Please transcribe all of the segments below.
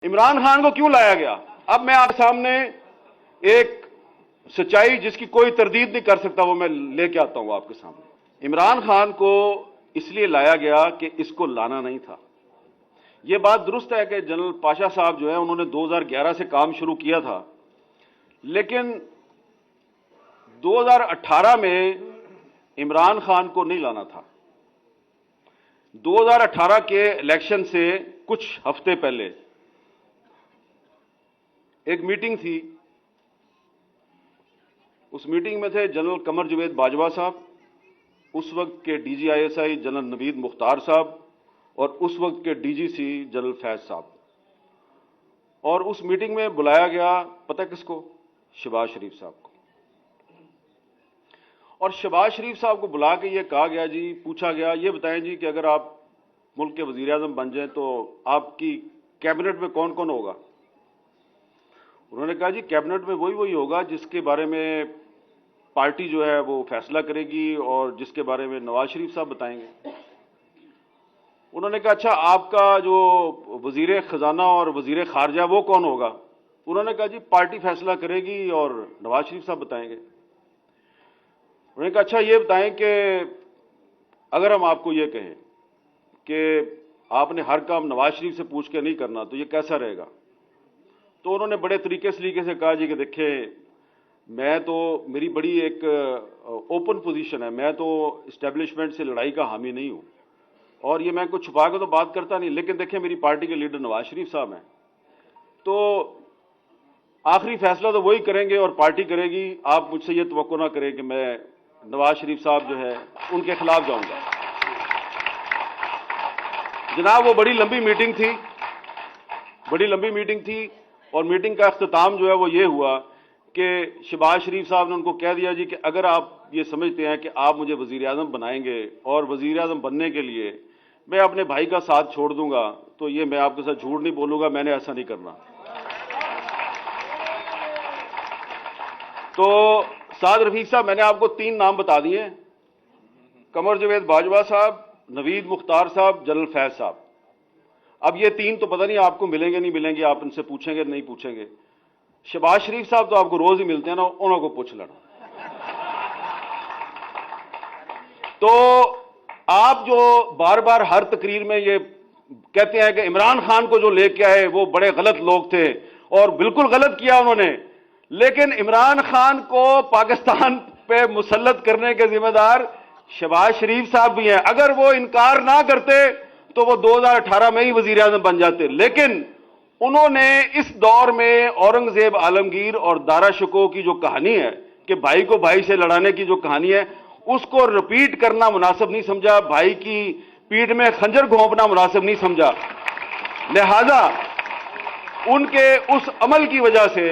इमरान खान को क्यों लाया गया? अब मैं आपके सामने एक सच्चाई जिसकी कोई तरदीद नहीं कर सकता वो मैं लेके आता हूं आपके सामने। इमरान खान को इसलिए लाया गया कि इसको लाना नहीं था। यह बात दुरुस्त है कि जनरल पाशा साहब जो है उन्होंने 2011 से काम शुरू किया था, लेकिन 2018 में इमरान खान को नहीं लाना था। 2018 के इलेक्शन से कुछ हफ्ते पहले एक मीटिंग थी। उस मीटिंग में थे जनरल कमर जवेद बाजवा साहब, उस वक्त के DGISI जनरल नवीद मुख्तार साहब और उस वक्त के DGC जनरल फैज साहब। और उस मीटिंग में बुलाया गया पता किसको? शहबाज शरीफ साहब को। और शहबाज शरीफ साहब को बुला के ये कहा गया जी, पूछा गया ये बताएं जी कि अगर आप मुल्क के वजीर आज़म बन जाएं तो आपकी कैबिनेट में कौन कौन होगा? उन्होंने कहा जी कैबिनेट में वही होगा जिसके बारे में पार्टी जो है वो फैसला करेगी और जिसके बारे में नवाज शरीफ साहब बताएंगे। उन्होंने कहा अच्छा आपका जो वजीर खजाना और वजीर खारजा वो कौन होगा? उन्होंने कहा जी पार्टी फैसला करेगी और नवाज शरीफ साहब बताएंगे। उन्होंने कहा अच्छा ये बताएं कि अगर हम आपको ये कहें कि आपने हर काम नवाज शरीफ से पूछ के नहीं करना तो ये कैसा रहेगा? तो उन्होंने बड़े तरीके से कहा जी कि देखिए मैं तो, मेरी बड़ी एक ओपन पोजीशन है, मैं तो इस्टेब्लिशमेंट से लड़ाई का हामी नहीं हूं और ये मैं कुछ छुपा के तो बात करता नहीं, लेकिन देखिए मेरी पार्टी के लीडर नवाज शरीफ साहब हैं तो आखिरी फैसला तो वही करेंगे और पार्टी करेगी। आप मुझसे ये तवक्को ना करें कि मैं नवाज शरीफ साहब जो है उनके खिलाफ जाऊंगा। जनाब वो बड़ी लंबी मीटिंग थी और मीटिंग का अख्ताम जो है वो ये हुआ कि शहबाज शरीफ साहब ने उनको कह दिया जी कि अगर आप ये समझते हैं कि आप मुझे वजीर आज़म बनाएंगे और वजीर आज़म बनने के लिए मैं अपने भाई का साथ छोड़ दूंगा तो ये मैं आपके साथ झूठ नहीं बोलूंगा, मैंने ऐसा नहीं करना। तो साद रफीक साहब मैंने आपको 3 नाम बता दिए, कमर जवेद बाजवा साहब, नवीद मुख्तार साहब, जनरल फैज साहब। अब ये 3 तो पता नहीं आपको मिलेंगे नहीं मिलेंगे, आप इनसे पूछेंगे नहीं पूछेंगे। शहबाज शरीफ साहब तो आपको रोज ही मिलते हैं ना, उन्होंने पूछ लेना। तो आप जो बार बार हर तकरीर में ये कहते हैं कि इमरान खान को जो लेके आए वो बड़े गलत लोग थे और बिल्कुल गलत किया उन्होंने, लेकिन इमरान खान को पाकिस्तान पे मुसल्लत करने के जिम्मेदार शहबाज शरीफ साहब भी हैं। अगर वो इनकार ना करते तो वो 2018 में ही वजीर आज़म बन जाते, लेकिन उन्होंने इस दौर में औरंगजेब आलमगीर और दारा शिकोह की जो कहानी है कि भाई को भाई से लड़ाने की जो कहानी है उसको रिपीट करना मुनासिब नहीं समझा, भाई की पीठ में खंजर घोंपना मुनासिब नहीं समझा। लिहाजा उनके उस अमल की वजह से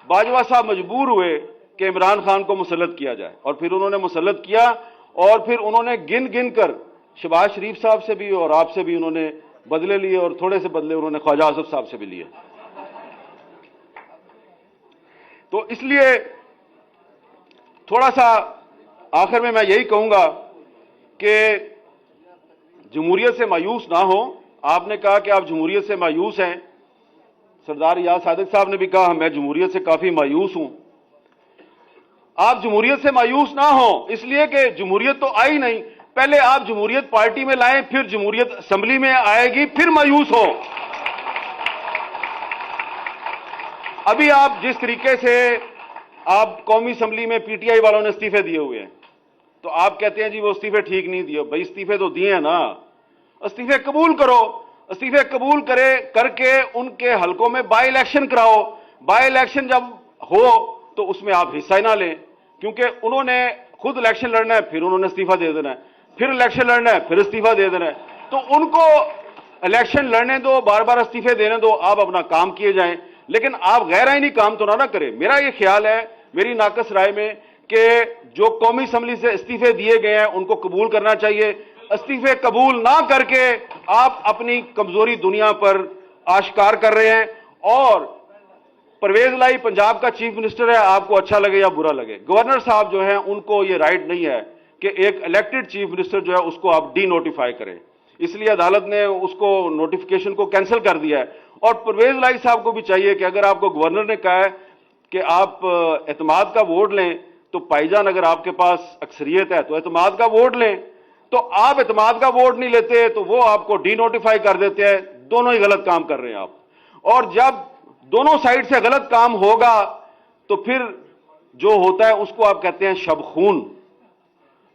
बाजवा साहब मजबूर हुए कि इमरान खान को मुसल्लत किया जाए और फिर उन्होंने मुसल्लत किया और फिर उन्होंने गिन गिन कर शहबाज शरीफ साहब से भी और आपसे भी उन्होंने बदले लिए और थोड़े से बदले उन्होंने ख्वाजा आसिफ साहब से भी लिए। तो इसलिए थोड़ा सा आखिर में मैं यही कहूंगा कि जमहूरियत से मायूस ना हो। आपने कहा कि आप जमहूरियत से मायूस हैं, सरदार याद सादिक साहब ने भी कहा मैं जमहूरियत से काफी मायूस हूं। आप जमहूरियत से मायूस ना हो इसलिए कि जमहूरियत तो आई नहीं, पहले आप जमहूरियत पार्टी में लाएं, फिर जमहूरियत असेंबली में आएगी, फिर मायूस हो। अभी आप जिस तरीके से आप कौमी असेंबली में PTI वालों ने इस्तीफे दिए हुए हैं तो आप कहते हैं जी वो इस्तीफे ठीक नहीं दिए। भाई इस्तीफे तो दिए हैं ना, इस्तीफे कबूल करो, इस्तीफे कबूल करके उनके हलकों में बाई इलेक्शन कराओ। बाई इलेक्शन जब हो तो उसमें आप हिस्सा ही ना लें, क्योंकि उन्होंने खुद इलेक्शन लड़ना है, फिर उन्होंने इस्तीफा दे देना है, फिर इलेक्शन लड़ना है, फिर इस्तीफा दे देना है। तो उनको इलेक्शन लड़ने दो, बार बार इस्तीफे देने दो, आप अपना काम किए जाएं, लेकिन आप गैर आईनी काम तो ना करें। मेरा यह ख्याल है, मेरी नाकस राय में, कि जो कौमी असेंबली से इस्तीफे दिए गए हैं उनको कबूल करना चाहिए। इस्तीफे कबूल ना करके आप अपनी कमजोरी दुनिया पर आश्कार कर रहे हैं। और परवेज लाई पंजाब का चीफ मिनिस्टर है, आपको अच्छा लगे या बुरा लगे, गवर्नर साहब जो है उनको ये राइट नहीं है कि एक इलेक्टेड चीफ मिनिस्टर जो है उसको आप डी नोटिफाई करें। इसलिए अदालत ने उसको नोटिफिकेशन को कैंसिल कर दिया है। और परवेज लाई साहब को भी चाहिए कि अगर आपको गवर्नर ने कहा है कि आप एतमाद का वोट लें, तो भाईजान अगर आपके पास अक्सरियत है तो एतमाद का वोट लें, तो आप एतमाद का वोट नहीं लेते तो वो आपको डी नोटिफाई कर देते हैं। दोनों ही गलत काम कर रहे हैं आप। और जब दोनों साइड से गलत काम होगा तो फिर जो होता है उसको आप कहते हैं शबखून।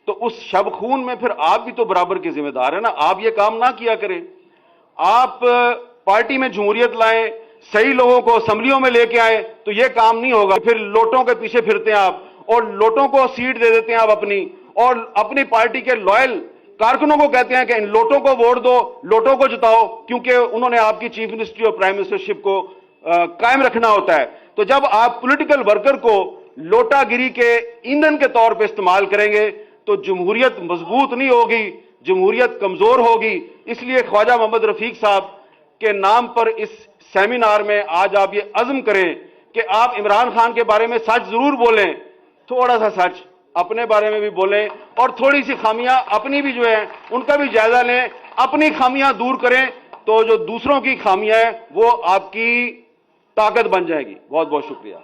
तो उस शबखून में फिर आप भी तो बराबर के जिम्मेदार है ना। आप ये काम ना किया करें। आप पार्टी में जमहूरियत लाएं, सही लोगों को असेंबलियों में लेके आए, तो ये काम नहीं होगा। फिर लोटों के पीछे फिरते हैं आप और लोटों को सीट दे देते हैं आप अपनी, और अपनी पार्टी के लॉयल कारकुनों को कहते हैं कि इन लोटों को वोट दो, लोटों को जिताओ, क्योंकि उन्होंने आपकी चीफ मिनिस्ट्री और प्राइम मिनिस्टरशिप को कायम रखना होता है। तो जब आप पॉलिटिकल वर्कर को लोटागिरी के ईंधन के तौर पर इस्तेमाल करेंगे तो जमहूरियत मजबूत नहीं होगी, जमहूरियत कमजोर होगी। इसलिए ख्वाजा मोहम्मद रफीक साहब के नाम पर इस सेमिनार में आज आप ये अज़्म करें कि आप इमरान खान के बारे में सच जरूर बोलें, थोड़ा सा सच अपने बारे में भी बोलें, और थोड़ी सी खामियां अपनी भी जो है उनका भी जायजा लें, अपनी खामियां दूर करें, तो जो दूसरों की खामियां हैं वो आपकी ताकत बन जाएगी। बहुत बहुत शुक्रिया।